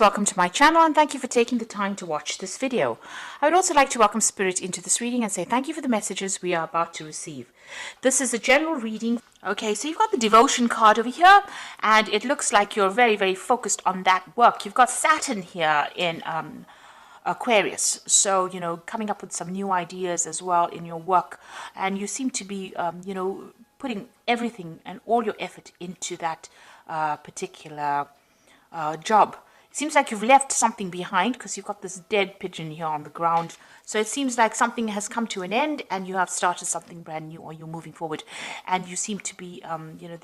Welcome to my channel and thank you for taking the time to watch this video. I would also like to welcome Spirit into this reading and say thank you for the messages we are about to receive. This is a general reading. Okay, so you've got the devotion card over here and it looks like you're very, very focused on that work. You've got Saturn here in Aquarius, so coming up with some new ideas as well in your work, and you seem to be putting everything and all your effort into that particular job. It seems like you've left something behind because you've got this dead pigeon here on the ground. So it seems like something has come to an end and you have started something brand new, or you're moving forward. And you seem to be,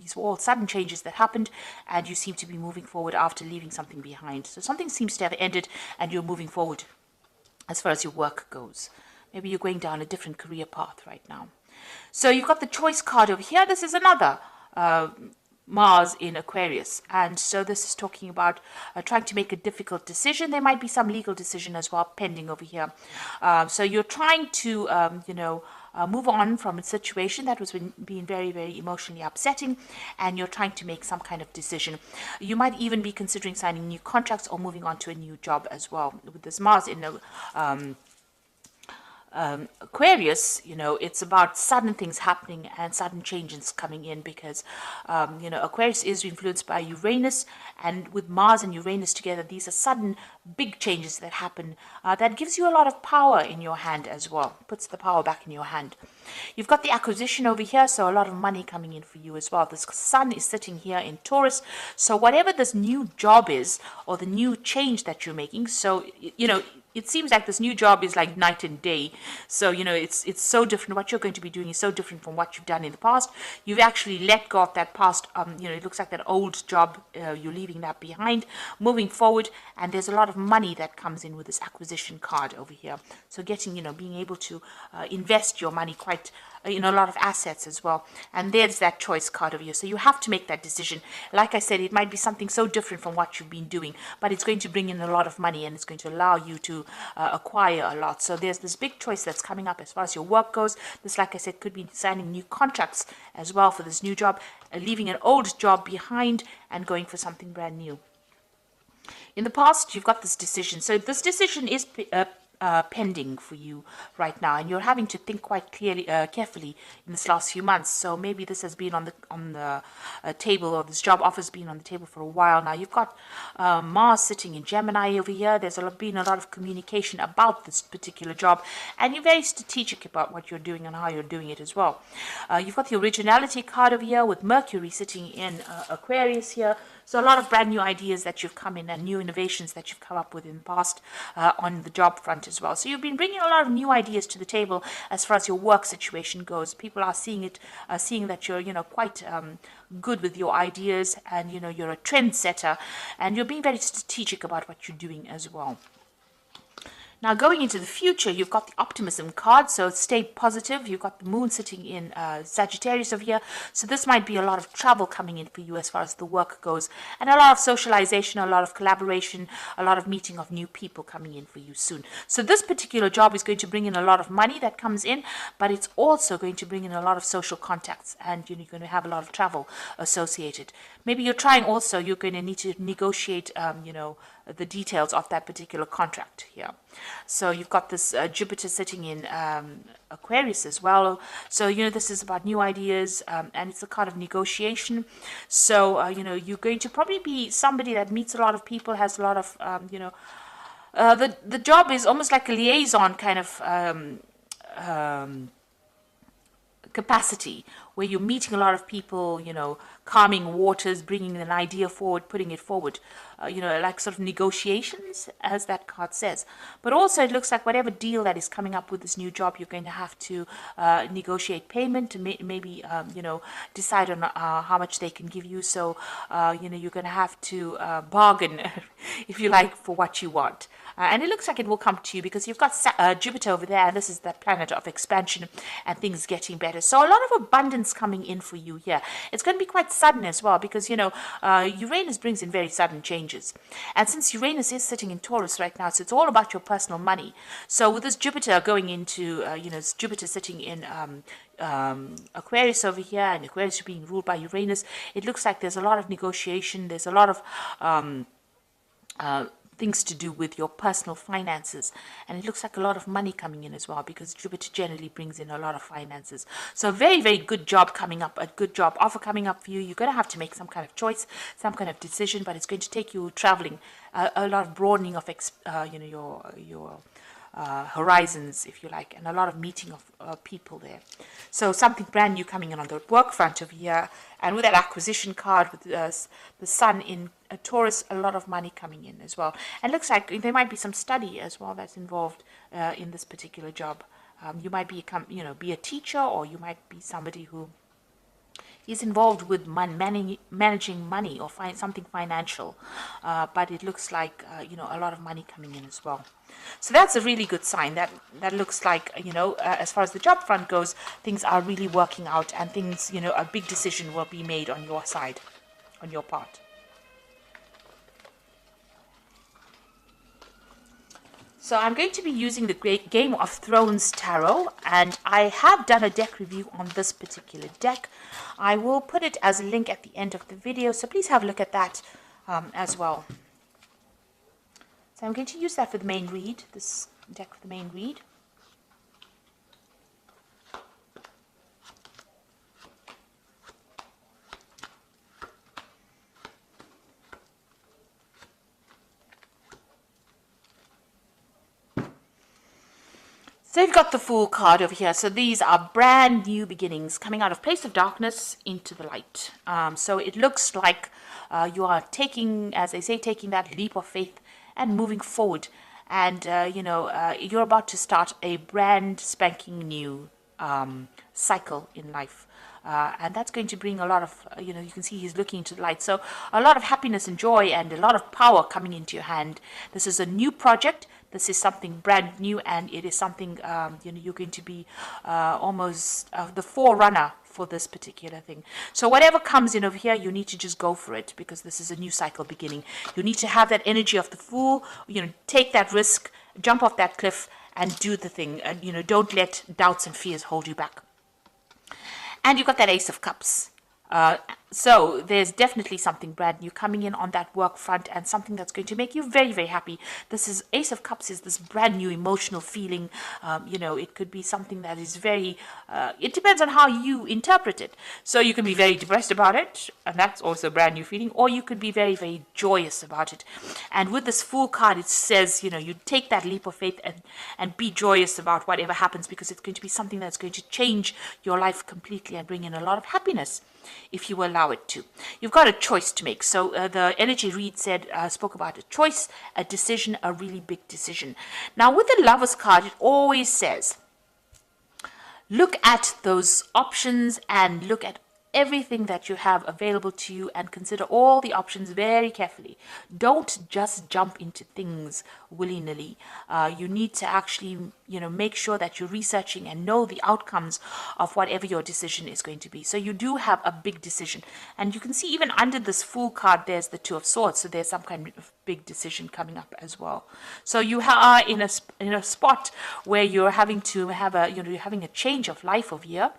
these were all sudden changes that happened and you seem to be moving forward after leaving something behind. So something seems to have ended and you're moving forward as far as your work goes. Maybe you're going down a different career path right now. So you've got the choice card over here. This is another Mars in Aquarius, and so this is talking about trying to make a difficult decision. There might be some legal decision as well pending over here. So you're trying to move on from a situation that was being very, very emotionally upsetting, and you're trying to make some kind of decision. You might even be considering signing new contracts or moving on to a new job as well. With this Mars in Aquarius, it's about sudden things happening and sudden changes coming in because, Aquarius is influenced by Uranus, and with Mars and Uranus together, these are sudden big changes that happen that gives you a lot of power in your hand as well, puts the power back in your hand. You've got the acquisition over here, so a lot of money coming in for you as well. The sun is sitting here in Taurus, so whatever this new job is or the new change that you're making, so, it seems like this new job is like night and day. So, it's so different. What you're going to be doing is so different from what you've done in the past. You've actually let go of that past, it looks like that old job, you're leaving that behind, moving forward, and there's a lot of money that comes in with this acquisition card over here. So being able to invest your money quite, a lot of assets as well. And there's that choice card over here. So you have to make that decision. Like I said, it might be something so different from what you've been doing, but it's going to bring in a lot of money and it's going to allow you to acquire a lot. So there's this big choice that's coming up as far as your work goes. This, like I said, could be signing new contracts as well for this new job, leaving an old job behind and going for something brand new. In the past, you've got this decision. So this decision is pending for you right now, and you're having to think quite carefully in this last few months. So maybe this has been on the table, or this job offer's been on the table for a while now. You've got Mars sitting in Gemini over here. There's been a lot of communication about this particular job, and you're very strategic about what you're doing and how you're doing it as well. You've got the originality card over here with Mercury sitting in Aquarius here. So a lot of brand new ideas that you've come in and new innovations that you've come up with in the past on the job front as well. So you've been bringing a lot of new ideas to the table as far as your work situation goes. People are seeing that you're, quite good with your ideas, and, you're a trendsetter, and you're being very strategic about what you're doing as well. Now, going into the future, you've got the optimism card, so stay positive. You've got the moon sitting in Sagittarius over here, so this might be a lot of travel coming in for you as far as the work goes, and a lot of socialization, a lot of collaboration, a lot of meeting of new people coming in for you soon. So this particular job is going to bring in a lot of money that comes in, but it's also going to bring in a lot of social contacts, and you're going to have a lot of travel associated. Maybe you're going to need to negotiate, the details of that particular contract here. So you've got this Jupiter sitting in Aquarius as well. So, this is about new ideas, and it's a kind of negotiation. So, you're going to probably be somebody that meets a lot of people, has a lot of, the job is almost like a liaison kind of capacity, where you're meeting a lot of people, calming waters, bringing an idea forward, putting it forward, like sort of negotiations, as that card says. But also it looks like whatever deal that is coming up with this new job, you're going to have to negotiate payment, maybe, decide on how much they can give you. So, you're going to have to bargain, if you like, for what you want. And it looks like it will come to you because you've got Jupiter over there, and this is the planet of expansion and things getting better. So a lot of abundance coming in for you here. It's going to be quite sudden as well because, Uranus brings in very sudden changes. And since Uranus is sitting in Taurus right now, so it's all about your personal money. So with this Jupiter going into, Jupiter sitting in Aquarius over here, and Aquarius being ruled by Uranus, it looks like there's a lot of negotiation. There's a lot of things to do with your personal finances, and it looks like a lot of money coming in as well, because Jupiter generally brings in a lot of finances. So very, very good job coming up, a good job offer coming up for you. You're going to have to make some kind of choice, some kind of decision, but it's going to take you traveling, a lot of broadening of your horizons, if you like, and a lot of meeting of people there. So something brand new coming in on the work front of here, and with that acquisition card with the sun in Taurus, a lot of money coming in as well. And looks like there might be some study as well that's involved in this particular job. You might be a teacher, or you might be somebody who is involved with managing money or something financial, but it looks like a lot of money coming in as well. So that's a really good sign. That looks like as far as the job front goes, things are really working out, and things a big decision will be made on your side, on your part. So I'm going to be using the Great Game of Thrones Tarot, and I have done a deck review on this particular deck. I will put it as a link at the end of the video, so please have a look at that as well. So I'm going to use that for the main read, this deck for the main read. So you've got the Fool card over here. So these are brand new beginnings coming out of place of darkness into the light. So it looks like you are taking, as they say, taking that leap of faith and moving forward. And, you're about to start a brand spanking new cycle in life. And that's going to bring a lot of, you can see he's looking into the light. So a lot of happiness and joy and a lot of power coming into your hand. This is a new project. This is something brand new, and it is something, you're going to be almost the forerunner for this particular thing. So whatever comes in over here, you need to just go for it, because this is a new cycle beginning. You need to have that energy of the Fool, take that risk, jump off that cliff and do the thing. And, don't let doubts and fears hold you back. And you've got that Ace of Cups. So there's definitely something brand new coming in on that work front, and something that's going to make you very, very happy. This is Ace of Cups is this brand new emotional feeling. It could be something that is very, it depends on how you interpret it. So you can be very depressed about it, and that's also a brand new feeling, or you could be very, very joyous about it. And with this Fool card, it says, you take that leap of faith and be joyous about whatever happens, because it's going to be something that's going to change your life completely and bring in a lot of happiness, if you allow it to. You've got a choice to make. So the energy read spoke about a choice, a decision, a really big decision. Now with the Lover's card, it always says, look at those options and look at everything that you have available to you, and consider all the options very carefully. Don't just jump into things willy-nilly. You need to actually, make sure that you're researching and know the outcomes of whatever your decision is going to be. So you do have a big decision, and you can see even under this Fool card, there's the Two of Swords. So there's some kind of big decision coming up as well. So you are in a spot where you're having to have you're having a change of life over here.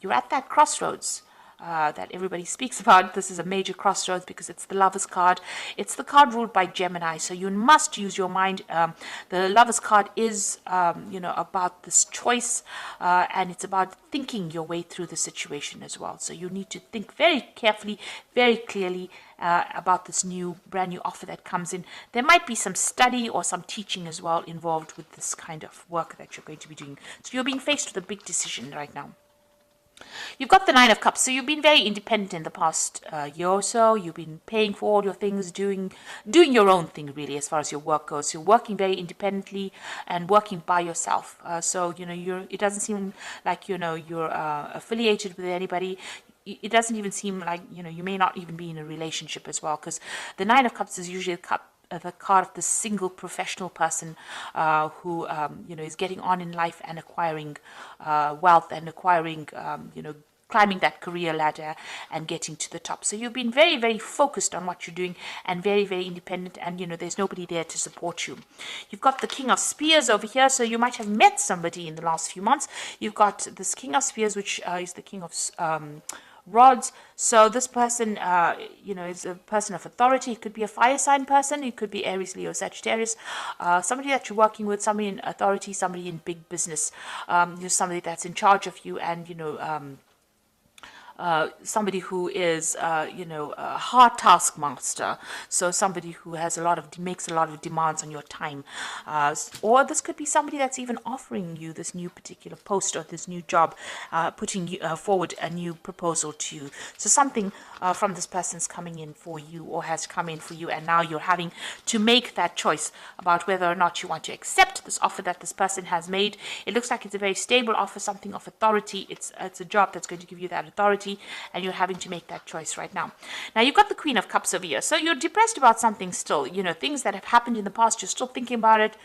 You're at that crossroads that everybody speaks about. This is a major crossroads because it's the Lover's card. It's the card ruled by Gemini, so you must use your mind. The Lover's card is, about this choice, and it's about thinking your way through the situation as well. So you need to think very carefully, very clearly about this brand new offer that comes in. There might be some study or some teaching as well involved with this kind of work that you're going to be doing. So you're being faced with a big decision right now. You've got the Nine of Cups, so you've been very independent in the past year or so. You've been paying for all your things, doing your own thing really as far as your work goes. You're working very independently and working by yourself. So it doesn't seem like you're affiliated with anybody. It doesn't even seem like you may not even be in a relationship as well, because the Nine of Cups is usually the card of the single professional person who is getting on in life and acquiring wealth and acquiring climbing that career ladder and getting to the top. So you've been very, very focused on what you're doing and very, very independent, and there's nobody there to support you. You've got the King of Spears over here, so you might have met somebody in the last few months. You've got this King of Spears, which is the King of rods. So this person, is a person of authority. It could be a fire sign person. It could be Aries, Leo, Sagittarius. Somebody that you're working with, somebody in authority, somebody in big business. Somebody that's in charge of you, and somebody who is, a hard taskmaster. So somebody who has makes a lot of demands on your time. Or this could be somebody that's even offering you this new particular post or this new job, putting forward a new proposal to you. So something from this person's coming in for you, or has come in for you, and now you're having to make that choice about whether or not you want to accept this offer that this person has made. It looks like it's a very stable offer, something of authority. It's a job that's going to give you that authority, and you're having to make that choice right now. Now, you've got the Queen of Cups over here. So you're depressed about something still, things that have happened in the past. You're still thinking about it.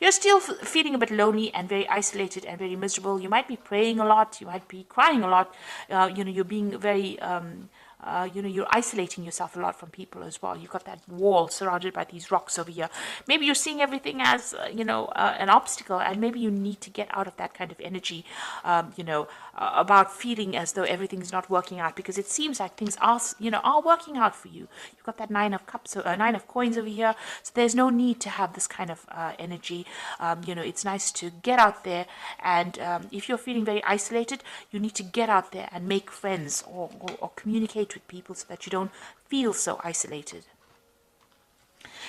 You're still feeling a bit lonely and very isolated and very miserable. You might be praying a lot. You might be crying a lot. You're being very... you're isolating yourself a lot from people as well. You've got that wall surrounded by these rocks over here. Maybe you're seeing everything as, an obstacle, and maybe you need to get out of that kind of energy, about feeling as though everything's not working out, because it seems like things are working out for you. You've got that Nine of Cups, Nine of Coins over here. So there's no need to have this kind of energy. It's nice to get out there, and if you're feeling very isolated, you need to get out there and make friends, or communicate with people, so that you don't feel so isolated.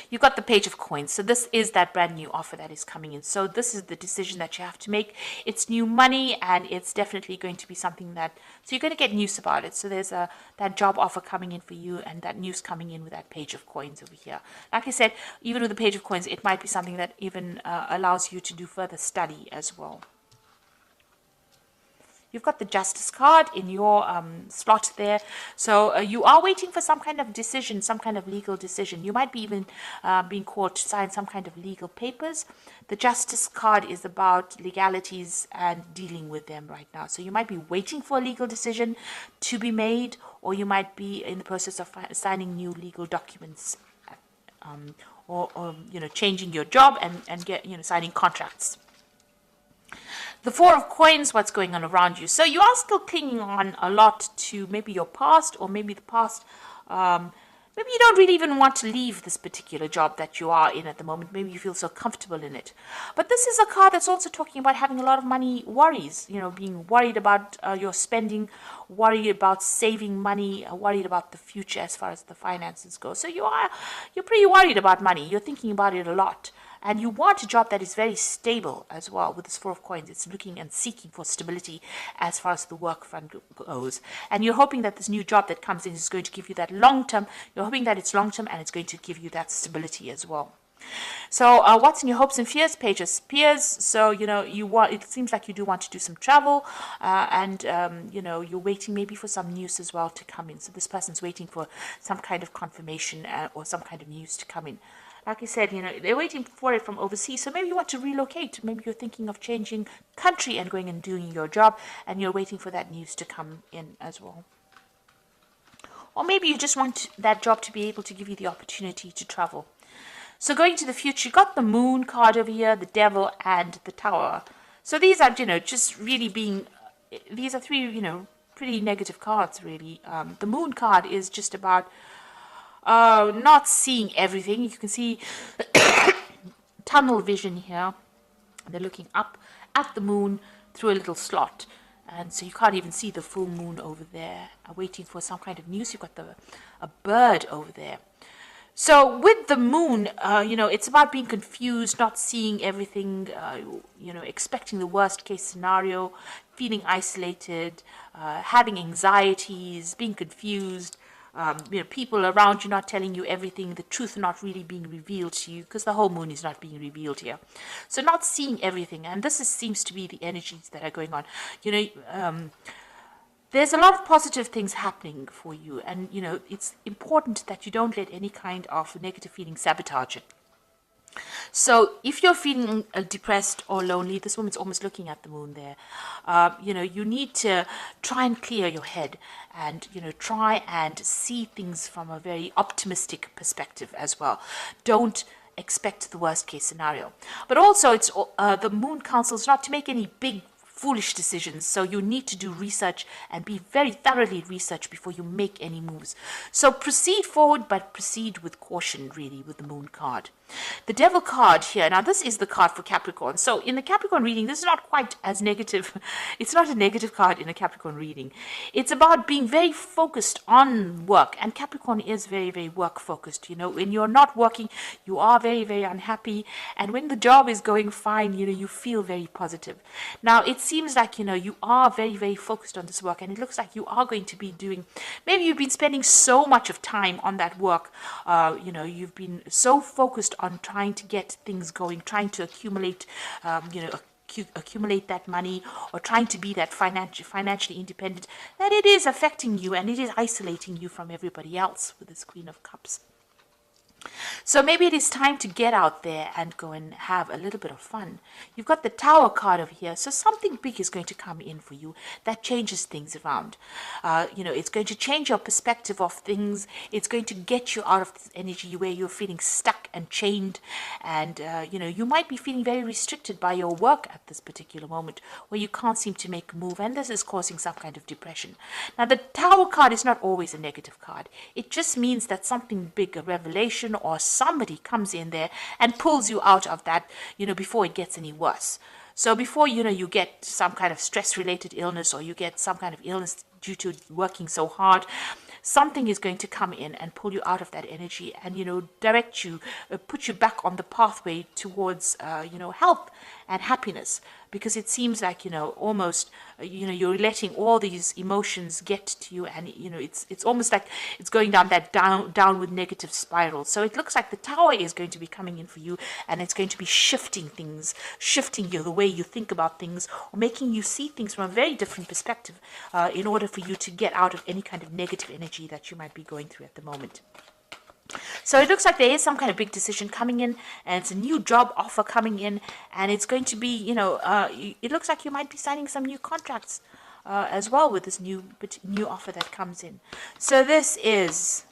You've got the Page of Coins. So this is that brand new offer that is coming in. So this is the decision that you have to make. It's new money, and it's definitely going to be something so you're going to get news about it. So there's that job offer coming in for you, and that news coming in with that Page of Coins over here. Like I said, even with the Page of Coins, it might be something that even allows you to do further study as well. You've got the Justice card in your slot there. So you are waiting for some kind of decision, some kind of legal decision. You might be even being called to sign some kind of legal papers. The Justice card is about legalities and dealing with them right now. So you might be waiting for a legal decision to be made, or you might be in the process of signing new legal documents, or changing your job and get signing contracts. The Four of Coins, what's going on around you. So you are still clinging on a lot to maybe your past, or maybe the past. Maybe you don't really even want to leave this particular job that you are in at the moment. Maybe you feel so comfortable in it. But this is a card that's also talking about having a lot of money worries. Being worried about your spending, worried about saving money, worried about the future as far as the finances go. So you're pretty worried about money. You're thinking about it a lot. And you want a job that is very stable as well. With this Four of Coins, it's looking and seeking for stability as far as the work front goes. And you're hoping that this new job that comes in is going to give you that long-term. You're hoping that it's long-term, and it's going to give you that stability as well. So what's in your hopes and fears, Page of Spears? So, it seems like you do want to do some travel, and, you're waiting maybe for some news as well to come in. So this person's waiting for some kind of confirmation or some kind of news to come in. Like I said, they're waiting for it from overseas. So maybe you want to relocate. Maybe you're thinking of changing country and going and doing your job, and you're waiting for that news to come in as well. Or maybe you just want that job to be able to give you the opportunity to travel. So going to the future, you got the Moon card over here, the Devil, and the Tower. So these are, just really these are three, pretty negative cards, really. The Moon card is just about not seeing everything. You can see tunnel vision here. They're looking up at the moon through a little slot, and so you can't even see the full moon over there. Waiting for some kind of news. You've got a bird over there. So with the moon, it's about being confused, not seeing everything, expecting the worst case scenario, feeling isolated, having anxieties, being confused. People around you not telling you everything, the truth not really being revealed to you, because the whole moon is not being revealed here. So not seeing everything, and this seems to be the energies that are going on. There's a lot of positive things happening for you, and it's important that you don't let any kind of negative feeling sabotage it. So if you're feeling depressed or lonely, this woman's almost looking at the moon there. You need to try and clear your head, and try and see things from a very optimistic perspective as well. Don't expect the worst case scenario. But also, it's the moon counsels not to make any big foolish decisions. So you need to do research and be very thoroughly researched before you make any moves. So proceed forward, but proceed with caution, really, with the Moon card. The Devil card here. Now, this is the card for Capricorn. So in the Capricorn reading, this is not quite as negative. It's not a negative card in a Capricorn reading. It's about being very focused on work. And Capricorn is very, very work focused. You know, when you're not working, you are very, very unhappy. And when the job is going fine, you know, you feel very positive. Now, it seems like, you know, you are very, very focused on this work. And it looks like you are going to be doing, maybe you've been spending so much of time on that work. You know, you've been so focused on trying to get things going, trying to accumulate, accumulate that money, or trying to be that financially independent, that it is affecting you and it is isolating you from everybody else with this Queen of Cups. So maybe it is time to get out there and go and have a little bit of fun. You've got the Tower card over here, so something big is going to come in for you that changes things around. You know, it's going to change your perspective of things. It's going to get you out of this energy where you're feeling stuck and chained, and you know, you might be feeling very restricted by your work at this particular moment, where you can't seem to make a move, and this is causing some kind of depression. Now, the Tower card is not always a negative card. It just means that something big, a revelation, or somebody comes in there and pulls you out of that, you know, before it gets any worse. So before, you know, you get some kind of stress-related illness, or you get some kind of illness due to working so hard, something is going to come in and pull you out of that energy and, you know, direct you, put you back on the pathway towards, you know, health and happiness. Because it seems like, you know, almost, you know, you're letting all these emotions get to you, and, you know, it's almost like it's going down that downward negative spiral. So it looks like the Tower is going to be coming in for you, and it's going to be shifting things, shifting you, the way you think about things, or making you see things from a very different perspective, in order for you to get out of any kind of negative energy that you might be going through at the moment. So it looks like there is some kind of big decision coming in, and it's a new job offer coming in, and it's going to be, you know, it looks like you might be signing some new contracts as well with this new offer that comes in. So this is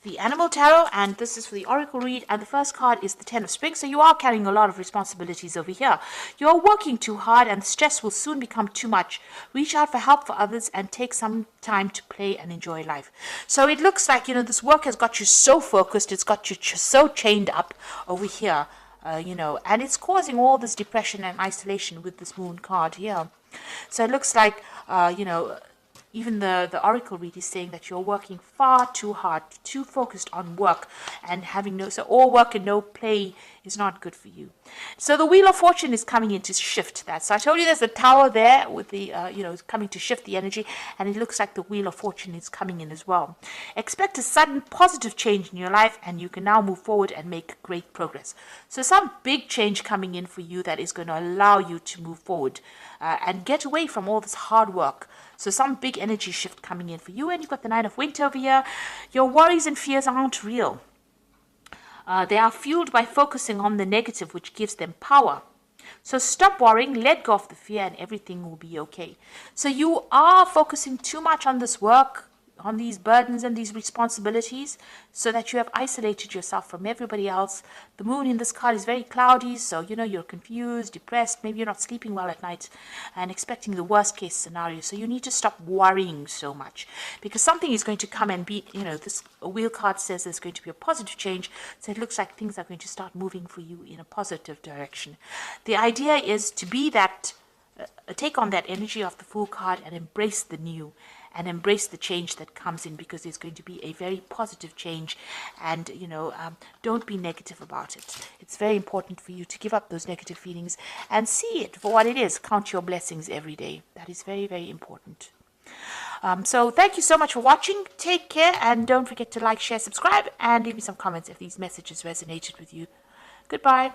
the Animal Tarot, and this is for the Oracle read, and the first card is the Ten of Spring. So you are carrying a lot of responsibilities over here. You're working too hard, and the stress will soon become too much. Reach out for help for others and take some time to play and enjoy life. So it looks like, you know, this work has got you so focused, it's got you so chained up over here, you know, and it's causing all this depression and isolation with this Moon card here. So it looks like, you know, even the Oracle read is saying that you're working far too hard, too focused on work, and having so all work and no play is not good for you. So the Wheel of Fortune is coming in to shift that. So I told you there's a Tower there with the, you know, coming to shift the energy, and it looks like the Wheel of Fortune is coming in as well. Expect a sudden positive change in your life, and you can now move forward and make great progress. So some big change coming in for you that is going to allow you to move forward and get away from all this hard work. So some big energy shift coming in for you. And you've got the Nine of Winter over here. Your worries and fears aren't real. They are fueled by focusing on the negative, which gives them power. So stop worrying, let go of the fear, and everything will be okay. So you are focusing too much on this work, on these burdens and these responsibilities, so that you have isolated yourself from everybody else. The moon in this card is very cloudy, so, you know, you're confused, depressed, maybe you're not sleeping well at night and expecting the worst case scenario. So you need to stop worrying so much, because something is going to come and be, you know, this wheel card says there's going to be a positive change. So it looks like things are going to start moving for you in a positive direction. The idea is to be that, take on that energy of the Fool card and embrace the new, and embrace the change that comes in, because it's going to be a very positive change. And, you know, don't be negative about it. It's very important for you to give up those negative feelings and see it for what it is. Count your blessings every day. That is very, very important. So thank you so much for watching. Take care, and don't forget to like, share, subscribe, and leave me some comments if these messages resonated with you. Goodbye.